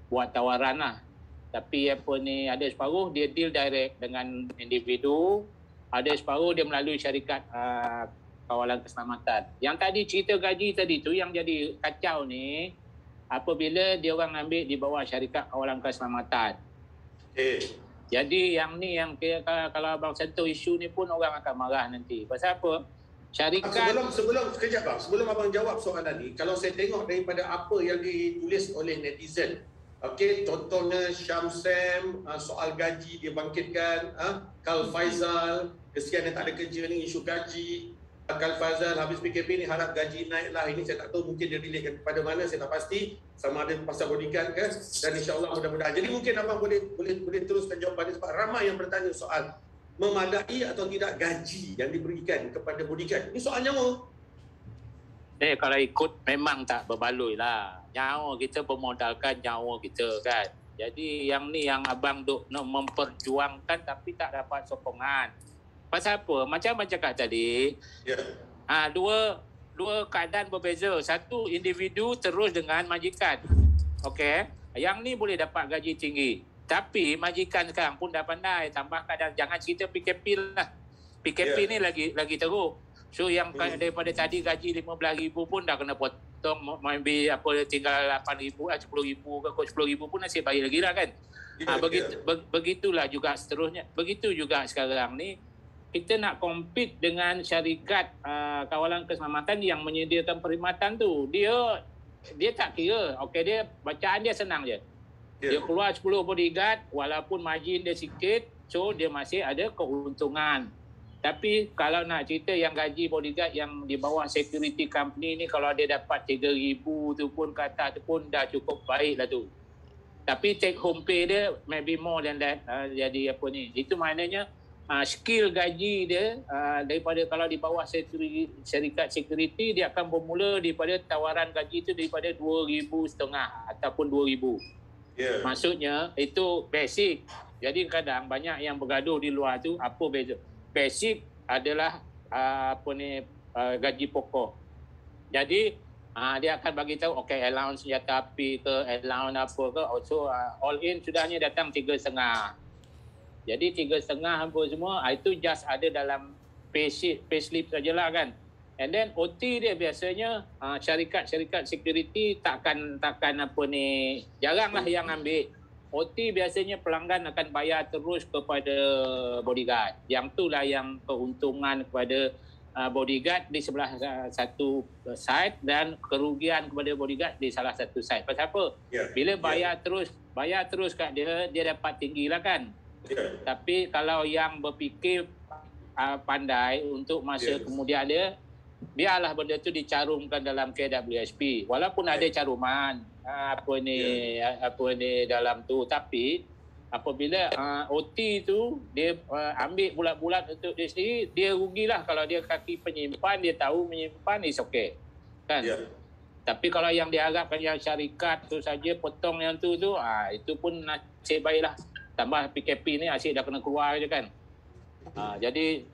buat tawaran lah. Tapi ada separuh dia deal direct dengan individu, ada separuh dia melalui syarikat kawalan keselamatan. Yang tadi cerita gaji tadi tu yang jadi kacau ni apabila dia orang ambil di bawah syarikat kawalan keselamatan. Jadi yang ni yang kalau abang sentuh isu ni pun orang akan marah nanti. Pasal apa? Syarikat Sekejap bang, sebelum abang jawab soalan ni, kalau saya tengok daripada apa yang ditulis oleh netizen, contohnya Syamsam, soal gaji dia bangkitkan, Kal Faizal, kesian dia tak ada kerja ni, isu gaji. Kal Fazal habis PKP ni harap gaji naik lah. Ini saya tak tahu mungkin dia relatekan kepada mana, saya tak pasti sama ada pasal bodyguard kan, dan insyaAllah mudah-mudahan. Jadi mungkin abang boleh teruskan jawapan sebab ramai yang bertanya soal memadai atau tidak gaji yang diberikan kepada bodyguard. Ini soal nyawa. Kalau ikut memang tak berbaloi lah. Nyawa kita bermodalkan nyawa kita kan. Jadi yang ni yang abang duk nak memperjuangkan tapi tak dapat sokongan. Pasal apa? Macam cakap tadi, dua keadaan berbeza. Satu, individu terus dengan majikan. Okey. Yang ni boleh dapat gaji tinggi. Tapi majikan sekarang pun dah pandai tambah keadaan. Jangan cerita PKP lah. PKP ni lagi teruk. So yang daripada tadi gaji 15,000 pun dah kena potong, maybe tinggal 8,000, 10,000 ke 10,000 pun nasib baik lagi lah kan. Begitulah juga seterusnya. Begitu juga sekarang ni kita nak compete dengan syarikat kawalan keselamatan yang menyediakan perkhidmatan tu. Dia tak kira. Okey, dia bacaan dia senang je. Dia keluar 10 bodyguard walaupun margin dia sikit, so dia masih ada keuntungan. Tapi kalau nak cerita yang gaji bodyguard yang di bawah security company ni, kalau dia dapat 3,000 tu pun kata tu pun dah cukup baik lah tu. Tapi take home pay dia maybe more than that. Jadi apa ni, itu maknanya skill gaji dia daripada kalau di bawah syarikat security, dia akan bermula daripada tawaran gaji tu daripada 2,500 ataupun 2,000. Maksudnya itu basic. Jadi kadang banyak yang bergaduh di luar tu, apa beza? Basic adalah gaji pokok. Jadi dia akan bagi tahu okey allowance senjata api ke, allowance apa ke, also all in sudahnya datang 3,500. Jadi 3,500 apa semua itu just ada dalam payslip sajalah kan. And then OT dia biasanya syarikat security takkan jaranglah yang ambil. OT biasanya pelanggan akan bayar terus kepada bodyguard. Yang itulah yang keuntungan kepada bodyguard di sebelah satu side dan kerugian kepada bodyguard di salah satu side. Pasal apa? Bila bayar terus kat dia dapat tinggi lah kan. Tapi kalau yang berfikir pandai untuk masa kemudian dia, biarlah benda tu dicarumkan dalam KWSP. Walaupun ada caruman dalam tu, tapi apabila OT tu dia ambil bulat-bulat untuk dia sendiri, dia rugilah. Kalau dia kaki penyimpan, dia tahu menyimpan, is okay kan. Tapi kalau yang diharapkan yang syarikat tu saja potong yang tu itu pun nasib baiklah. Tambah PKP ni asyik dah kena keluar je kan. Jadi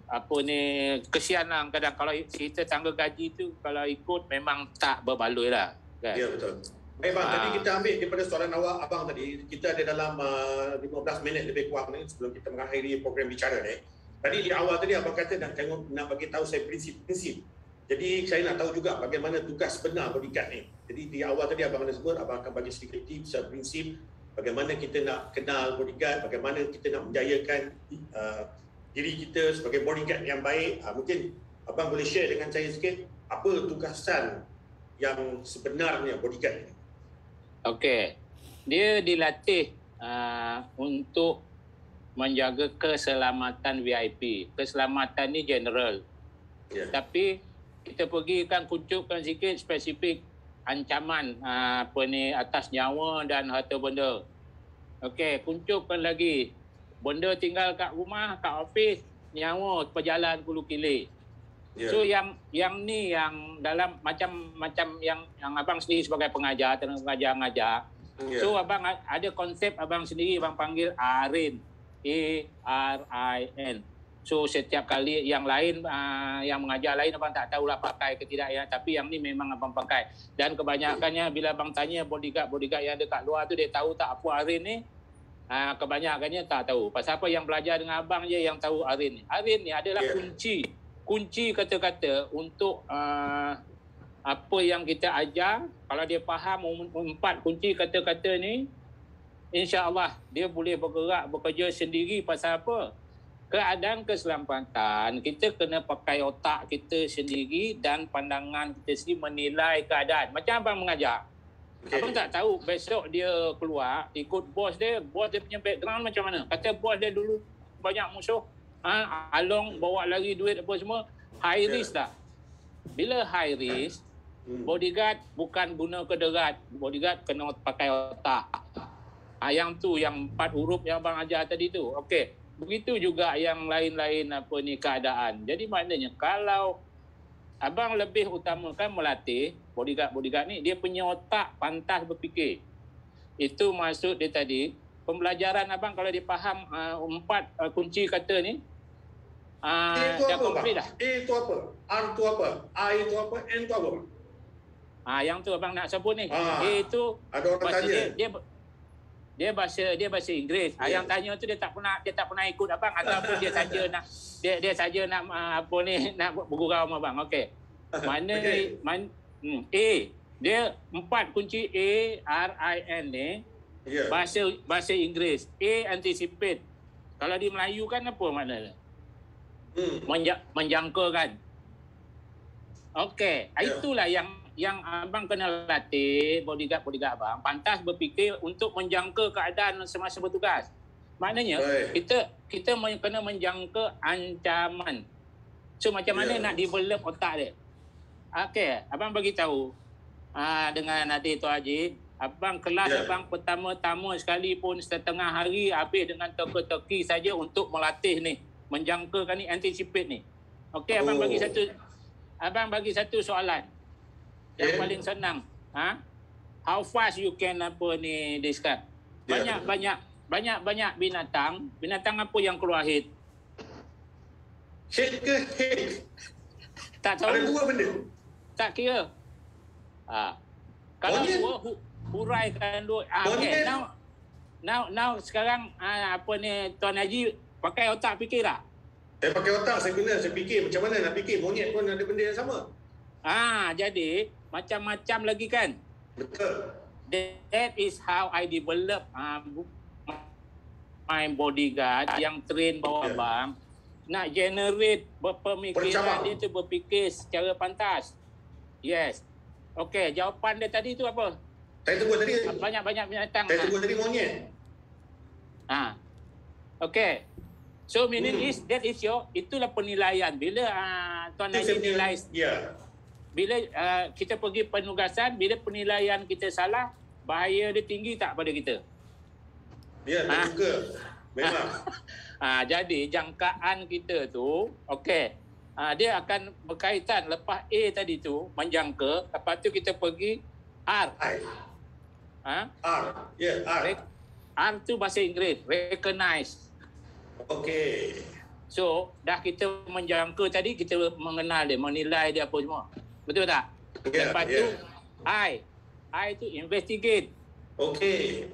kesian lah kadang kalau cerita tangga gaji tu kalau ikut memang tak berbaloi lah kan? Ya betul. Baik bang, tadi kita ambil daripada soalan awak abang tadi, kita ada dalam 15 minit lebih kurang ni sebelum kita mengakhiri program bicara ni. Tadi di awal tadi abang kata nak bagi tahu saya prinsip-prinsip. Jadi saya nak tahu juga bagaimana tugas benar bodyguard ni. Jadi di awal tadi abang ada sebut, abang akan bagi sedikit tips dan prinsip bagaimana kita nak kenal bodyguard, bagaimana kita nak menjayakan diri kita sebagai bodyguard yang baik. Mungkin abang boleh share dengan saya sikit apa tugasan yang sebenarnya bodyguard ini. Okey. Dia dilatih untuk menjaga keselamatan VIP. Keselamatan ni general. Tapi kita pergi kan kuncupkan sikit spesifik ancaman atas nyawa dan harta benda. Okey, kuncupkan lagi. Benda tinggal kat rumah, kat office, nyawa berjalan puluh kili. So yang ni yang dalam macam yang abang sendiri sebagai pengajar, ngajar. So abang ada konsep abang sendiri, abang panggil ARIN. ARIN. So setiap kali yang lain yang mengajar lain abang tak tahulah pakai ke tidak ya, tapi yang ni memang abang pakai. Dan kebanyakannya bila abang tanya bodyguard yang dekat luar tu, dia tahu tak apa ARIN ni? Kebanyakannya tak tahu. Pasal apa? Yang belajar dengan abang je yang tahu ARIN ni. ARIN ni adalah kunci kata-kata untuk apa yang kita ajar. Kalau dia faham 4 kunci kata-kata ni, insya-Allah dia boleh bergerak bekerja sendiri. Pasal apa? Keadaan keselamatan kita kena pakai otak kita sendiri dan pandangan kita sendiri menilai keadaan. Macam abang mengajar. Abang tak tahu besok dia keluar ikut bos dia punya background macam mana. Kata bos dia dulu banyak musuh, along bawa lari duit apa semua, high risk tak? Bila high risk, bodyguard bukan guna kederat, bodyguard kena pakai otak. Yang tu yang 4 huruf yang abang ajar tadi tu. Okey. Begitu juga yang lain-lain keadaan. Jadi maknanya kalau abang lebih utamakan melatih bodyguard ni, dia punya otak pantas berfikir. Itu maksud dia tadi. Pembelajaran abang kalau dia faham 4 kunci kata ni, itu dah apa, complete dah. A itu apa? R itu apa? I itu apa? N itu apa? Yang tu abang nak sebut ni. A itu ada orang tanya. Dia bahasa Inggeris. Yang tanya tu dia tak pernah ikut abang ataupun dia saja nak nak bergurau sama abang. Okey. Mana A dia 4 kunci A R I N ni. Yeah. Bahasa Inggeris. A, anticipate. Kalau di Melayu kan apa maknanya? Menjangkakan. Okey. Yeah. Itulah yang abang kena latih bodyguard abang pantas berfikir untuk menjangka keadaan semasa bertugas. Maknanya kita kena menjangka ancaman. So macam mana nak develop otak dia? Okey, abang bagi tahu dengan adik Tok Haji, abang kelas abang pertama-tama sekali pun setengah hari habis dengan teka-teki saja untuk melatih ni, menjangkakan ni, anticipate ni. Okey, abang bagi satu soalan. Yang paling senang. How fast you can describe? Banyak binatang. Binatang apa yang keluar head? Head ke head? Tak tahu. Ada 2 benda. Tak kira. Kalau huraikan dua. Okay. Now sekarang Tuan Haji pakai otak fikir tak? Saya pakai otak, saya fikir macam mana nak fikir. Monyet pun ada benda yang sama. Jadi macam-macam lagi kan? Betul. That is how I develop my bodyguard yang train bawah abang. Nak generate berpemikiran dia tu berfikir secara pantas. Yes. Okey, jawapan dia tadi tu apa? Saya tunggu tadi. Banyak binatang. Saya tunggu tadi monyet. Okey. So meaning is that is itulah penilaian. Bila Tuan Haji nilai. Bila kita pergi penugasan, bila penilaian kita salah, bahaya dia tinggi tak pada kita? Ya, juga. Memang. Jadi jangkaan kita tu, okey. Dia akan berkaitan lepas A tadi tu, menjangka, lepas tu kita pergi R. R. Ya, R. R tu bahasa Inggeris, recognize. Okey. So, dah kita menjangka tadi, kita mengenal dia, menilai dia apa semua. Betul tak? Lepas tu I tu investigate. Okey.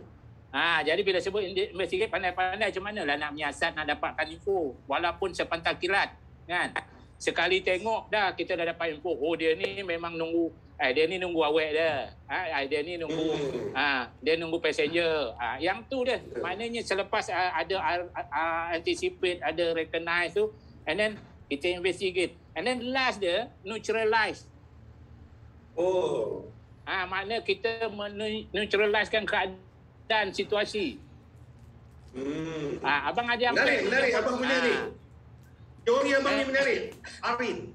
Jadi bila sebut investigate, pandai-pandai macam mana lah nak menyiasat, nak dapatkan info. Walaupun sepantang kilat. Kan? Sekali tengok dah, kita dah dapat info. Oh, dia ni memang nunggu. Dia ni nunggu awet dia. Dia ni nunggu. Dia nunggu passenger. Yang tu dia. Maknanya selepas ada anticipate, ada recognize tu. And then kita investigate. And then last dia, neutralize. Maknanya kita neutralizekan keadaan situasi. Abang ajar menarik abang punya ni. Teori abang ni menarik. Arin.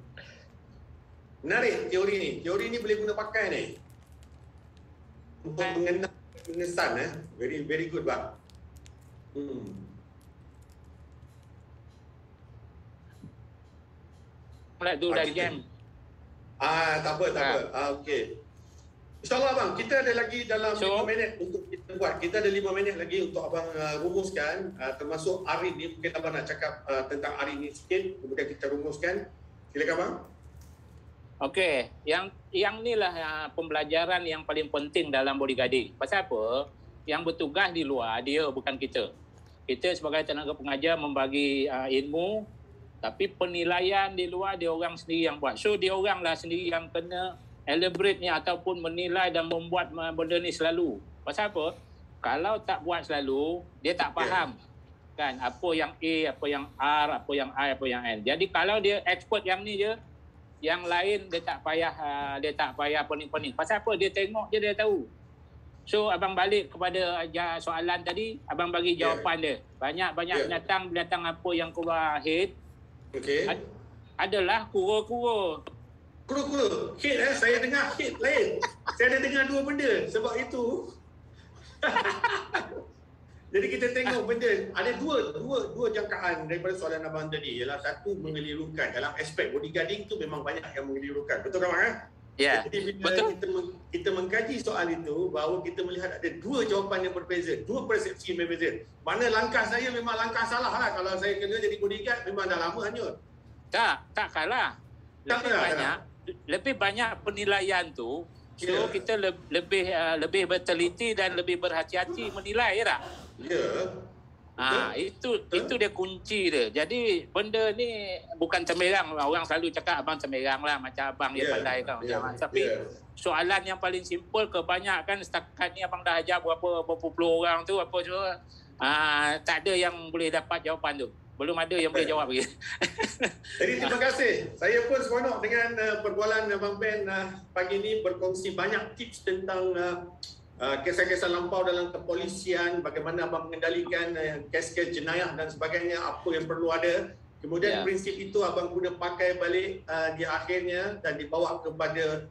Menarik teori ni. Teori ni boleh guna pakai ni. Untuk mengenal pengesan. Very very good bang. Do that game. Tak apa. Okey. InsyaAllah abang, kita ada lagi dalam 5 minit untuk kita buat. Kita ada 5 minit lagi untuk abang rumuskan, termasuk Arin ni. Mungkin abang nak cakap tentang Arin ni sikit, kemudian kita rumuskan. Silakan abang. Okey, yang ni lah pembelajaran yang paling penting dalam bodyguarding. Pasal apa? Yang bertugas di luar, dia bukan kita. Kita sebagai tenaga pengajar membagi ilmu, tapi penilaian di luar dia orang sendiri yang buat. So dia orang lah sendiri yang kena elaborate ni ataupun menilai dan membuat benda ni selalu. Pasal apa? Kalau tak buat selalu, dia tak faham. Kan? Apa yang A, apa yang R, apa yang I, apa yang N. Jadi kalau dia expert yang ni je, yang lain dia tak payah pening-pening. Pasal apa? Dia tengok je dia tahu. So abang balik kepada soalan tadi, abang bagi jawapan dia. Banyak binatang apa yang keluar head. Okey. Adalah kura-kura. Kru. Hit saya dengar hit lain. Saya ada dengar dua benda. Sebab itu jadi kita tengok benda ada dua jangkaan daripada soalan abang tadi. Ialah satu mengelirukan. Dalam aspek bodyguarding tu memang banyak yang mengelirukan. Betul kan bang? Ya, Jadi bila kita mengkaji soal itu, bahawa kita melihat ada dua jawapan yang berbeza, dua persepsi yang berbeza. Mana langkah saya memang langkah salah lah. Kalau saya kena jadi bodyguard memang dah lama hanyut. Tak kalah. Lebih banyak penilaian tu. So kita lebih berteliti dan lebih berhati-hati menilai, ya tak? Ya. Itu dia kunci dia. Jadi benda ni bukan cemerlang. Orang selalu cakap abang cemerlang lah, macam abang dia pandai kan. Tapi soalan yang paling simple, kebanyakan setakat ni abang dah ajar berapa puluh orang tu apa semua, tak ada yang boleh dapat jawapan tu. Belum ada yang boleh jawab lagi. Jadi terima kasih. Saya pun seronok dengan perbualan Abang Ben pagi ini, berkongsi banyak tips tentang kisah-kisah lampau dalam kepolisian, bagaimana abang mengendalikan kes-kes jenayah dan sebagainya, apa yang perlu ada. Kemudian prinsip itu abang guna pakai balik di akhirnya dan dibawa kepada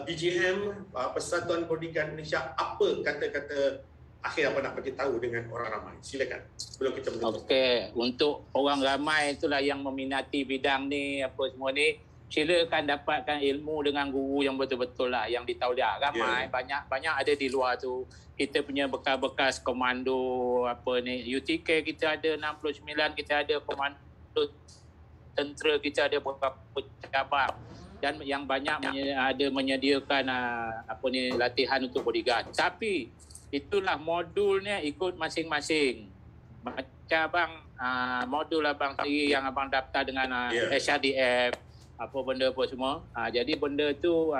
BGM, Persatuan Bodyguard Malaysia. Apa kata-kata akhir abang nak bagi tahu dengan orang ramai? Silakan sebelum kita menutup. Okey, untuk orang ramai itulah yang meminati bidang ni apa semua ni, silakan dapatkan ilmu dengan guru yang betul-betul lah, yang ditauliah. Ramai, banyak ada di luar tu. Kita punya bekas-bekas komando apa ni, UTK kita ada 69, kita ada komando tentera, kita ada beberapa cabang, dan yang banyak ada menyediakan apa ni, latihan untuk bodyguard. Tapi itulah modulnya ikut masing-masing. Macam abang modul abang sendiri yang abang daftar dengan HRDF, apa benda apa semua. Jadi benda tu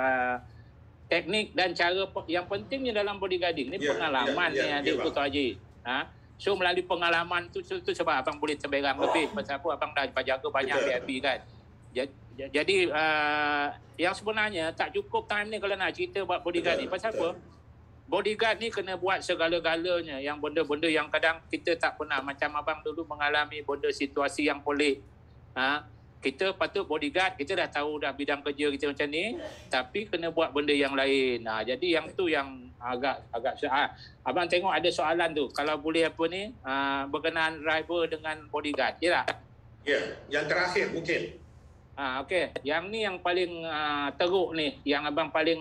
teknik dan cara yang pentingnya dalam bodyguarding ni pengalaman ni adik Putu Haji. So melalui pengalaman tu sebab abang boleh temberang lebih. Pasal apa, abang dah jaga banyak VIP kan. Jadi yang sebenarnya tak cukup time ni kalau nak cerita buat bodyguard ni. Pasal apa? Bodyguard ni kena buat segala-galanya, yang benda-benda yang kadang kita tak pernah. Macam abang dulu mengalami benda situasi yang pelik. Kita patut bodyguard, kita dah tahu dah bidang kerja kita macam ni, tapi kena buat benda yang lain. Jadi yang tu yang agak abang tengok ada soalan tu, kalau boleh apa ni, berkenaan driver dengan bodyguard, ya tak? Ya, yang terakhir mungkin. Okey, yang ni yang paling teruk ni, yang abang paling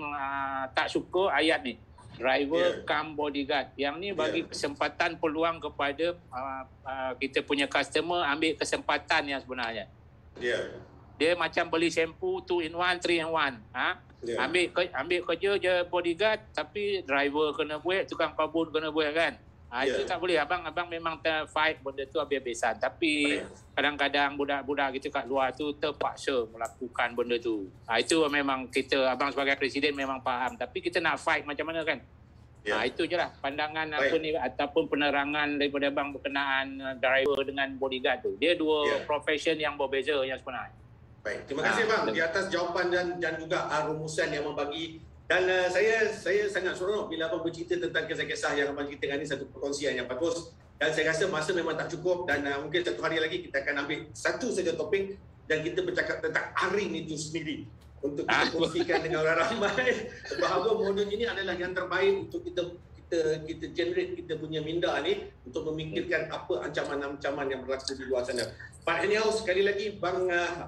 tak suka ayat ni. Driver come bodyguard. Yang ni bagi kesempatan, peluang kepada kita punya customer ambil kesempatan yang sebenarnya. Dia macam beli shampoo 2 in 1, 3 in 1. Ambil kerja je bodyguard, tapi driver kena buat, tukang kabut kena buat kan. Itu tak boleh. Abang memang fight benda tu habis-habisan. Tapi kadang-kadang budak-budak kita kat luar tu terpaksa melakukan benda tu. Itu memang abang sebagai presiden memang faham. Tapi kita nak fight macam mana kan? Itu je lah pandangan apa ni, ataupun penerangan daripada abang berkenaan driver dengan bodyguard tu. Dia dua profession yang berbeza yang sebenarnya. Baik, terima kasih bang di atas jawapan dan juga rumusan yang abang bagi. Dan saya sangat seronok bila abang bercerita tentang kisah-kisah yang abang ceritakan ini, satu perkongsian yang bagus. Dan saya rasa masa memang tak cukup, dan mungkin satu hari lagi kita akan ambil satu saja topik dan kita bercakap tentang aring itu sendiri untuk kita kongsikan dengan orang ramai bahawa modul ini adalah yang terbaik untuk kita generate kita punya minda ni untuk memikirkan apa ancaman-ancaman yang berlaku di luar sana. But anyhow, sekali lagi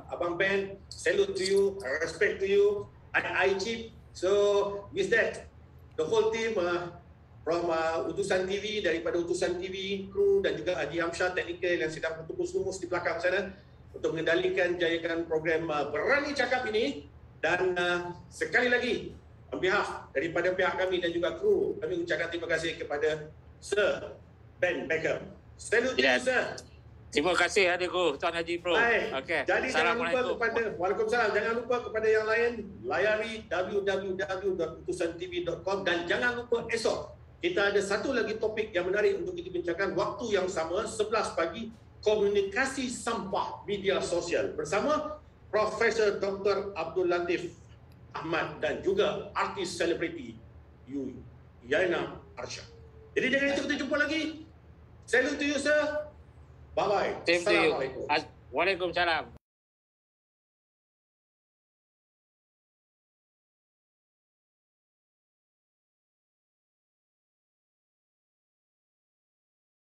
Abang Ben, salute to you, respect to you, I Chief. So with that, the whole team from Utusan TV, daripada Utusan TV, kru dan juga Haji Hamsyah teknikal yang sedang bertukus-tukus di belakang sana untuk mengendalikan jayakan program Berani Cakap ini. Dan sekali lagi, on behalf daripada pihak kami dan juga kru, kami ucapkan terima kasih kepada Sir Ben Beckham. Salute to you, sir. Terima kasih adikku, Tuan Haji Pro. Okay. Jadi jangan lupa kepada, Waalaikumsalam, jangan lupa kepada yang lain, layari www.utusantv.com dan jangan lupa esok kita ada satu lagi topik yang menarik untuk kita bincangkan waktu yang sama, 11 pagi, komunikasi sampah media sosial bersama Profesor Dr. Abdul Latif Ahmad dan juga artis selebriti Yana Arsyad. Jadi jangan itu, kita jumpa lagi. Salute to you, sir. Bye-bye. Assalamualaikum. Waalaikumsalam.